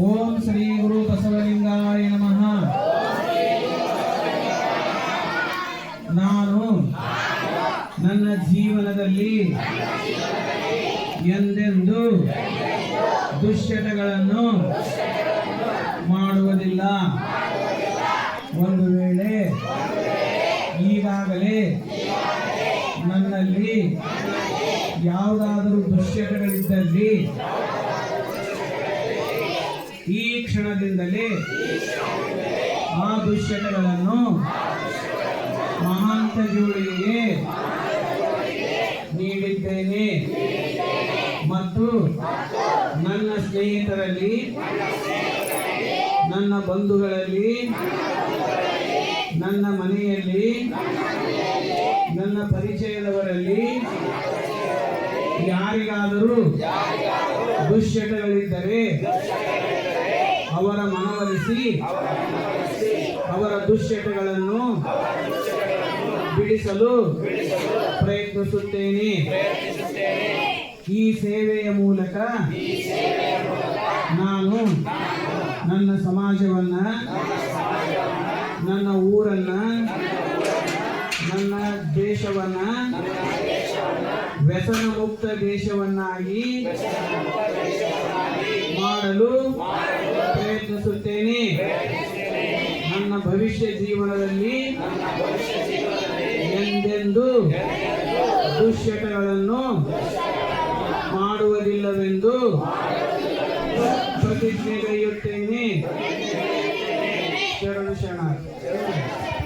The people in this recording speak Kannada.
ಓಂ ಶ್ರೀ ಗುರು ಬಸವಲಿಂಗಾಯ ನಮಃ. ನಾನು ನನ್ನ ಜೀವನದಲ್ಲಿ ಎಂದೆಂದೂ ದುಶ್ಚಟಗಳನ್ನು ಮಾಡುವುದಿಲ್ಲ. ಒಂದು ವೇಳೆ ಈಗಾಗಲೇ ನನ್ನಲ್ಲಿ ಯಾವುದಾದರೂ ದುಶ್ಚಟಗಳಿದ್ದಲ್ಲಿ ಈ ಕ್ಷಣದಿಂದಲೇ ಆ ದುಶ್ಚಟಗಳನ್ನು ಮಹಾಂತ ಜೋಡಿಗೆ ನೀಡಿದ್ದೇನೆ ಮತ್ತು ನನ್ನ ಸ್ನೇಹಿತರಲ್ಲಿ, ನನ್ನ ಬಂಧುಗಳಲ್ಲಿ, ನನ್ನ ಮನೆಯಲ್ಲಿ, ನನ್ನ ಪರಿಚಯದವರಲ್ಲಿ ಯಾರಿಗಾದರೂ ದುಶ್ಚಟಗಳಿದ್ದರೆ ಅವರ ಮನವೊಲಿಸಿ ಅವರ ದುಶ್ಚಟಗಳನ್ನು ಬಿಡಿಸಲು ಪ್ರಯತ್ನಿಸುತ್ತೇನೆ. ಈ ಸೇವೆಯ ಮೂಲಕ ನಾನು ನನ್ನ ಸಮಾಜವನ್ನ, ನನ್ನ ಊರನ್ನ, ನನ್ನ ದೇಶವನ್ನ ವ್ಯಸನ ಮುಕ್ತ ದೇಶವನ್ನಾಗಿ ಮಾಡಲು ಪ್ರಯತ್ನಿಸುತ್ತೇನೆ. ನನ್ನ ಭವಿಷ್ಯ ಜೀವನದಲ್ಲಿ ಎಂದೆಂದೂ ದುಶ್ಚಟಗಳನ್ನು ಮಾಡುವುದಿಲ್ಲವೆಂದು ಪ್ರತಿಜ್ಞೆಗೈಯುತ್ತೇನೆ. ಶರಣ ಶರಣ.